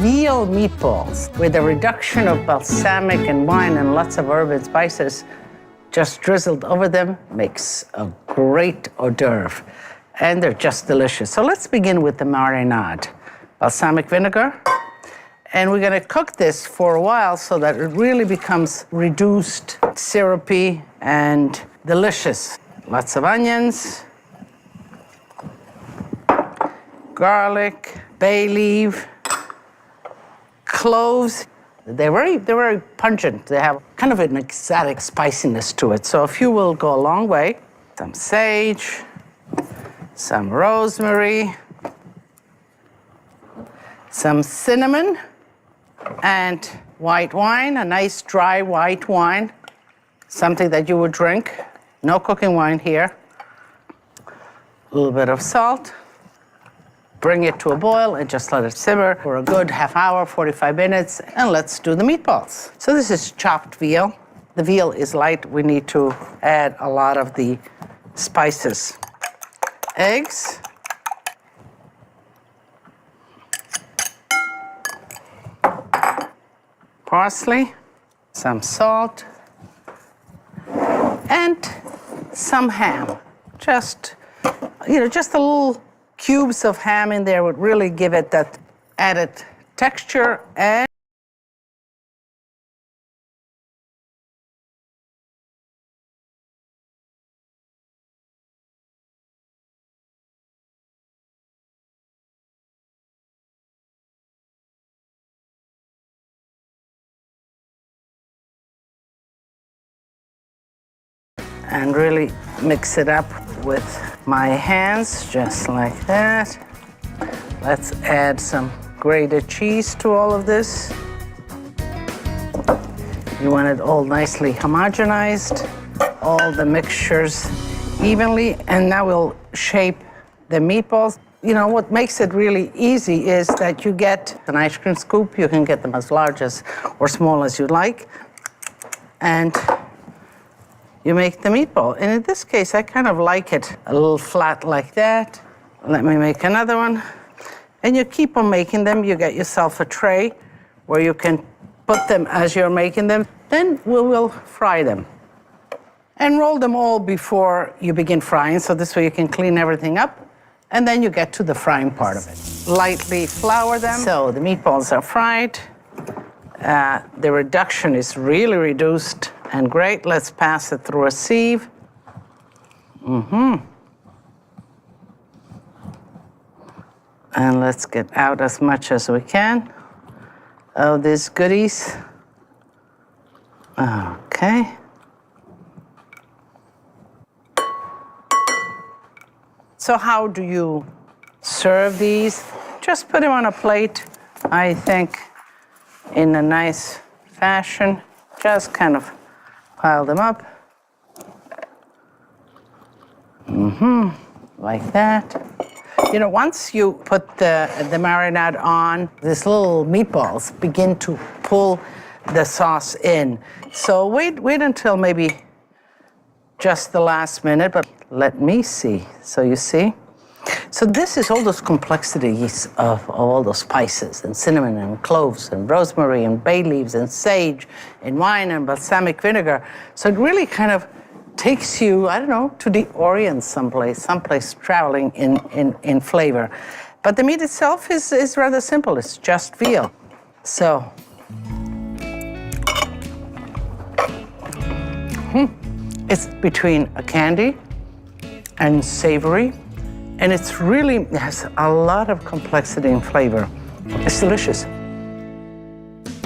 veal meatballs with a reduction of balsamic and wine and lots of herb and spices just drizzled over them makes a great hors d'oeuvre. And they're just delicious. So let's begin with the marinade. Balsamic vinegar. And we're gonna cook this for a while so that it really becomes reduced, syrupy, and delicious. Lots of onions, garlic, bay leaf, cloves. They're very pungent. They have kind of an exotic spiciness to it. So a few will go a long way. Some sage, some rosemary, some cinnamon, and white wine, a nice dry white wine, something that you would drink. No cooking wine here. A little bit of salt. Bring it to a boil and just let it simmer for a good half hour, 45 minutes, and let's do the meatballs. So this is chopped veal. The veal is light. We need to add a lot of the spices. Eggs. Parsley, some salt, and some ham. Just a little cubes of ham in there would really give it that added texture. And really mix it up with my hands, just like that. Let's add some grated cheese to all of this. You want it all nicely homogenized, all the mixtures evenly, and now we'll shape the meatballs. You know, what makes it really easy is that you get an ice cream scoop. You can get them as large as or small as you like. And you make the meatball. And in this case, I kind of like it a little flat like that. Let me make another one. And you keep on making them. You get yourself a tray where you can put them as you're making them. Then we will fry them. And roll them all before you begin frying, so this way you can clean everything up. And then you get to the frying part of it. Lightly flour them. So the meatballs are fried. The reduction is really reduced and great. Let's pass it through a sieve. And let's get out as much as we can of these goodies. Okay. So how do you serve these? Just put them on a plate, I think, in a nice fashion. Just kind of pile them up. Like that. You know, once you put the marinade on, these little meatballs begin to pull the sauce in. So wait until maybe just the last minute, but let me see. So you see? So this is all those complexities of all those spices and cinnamon and cloves and rosemary and bay leaves and sage and wine and balsamic vinegar. So it really kind of takes you, I don't know, to the Orient someplace traveling in flavor. But the meat itself is rather simple. It's just veal. So, it's between a candy and savory. And it's really has a lot of complexity and flavor. It's delicious.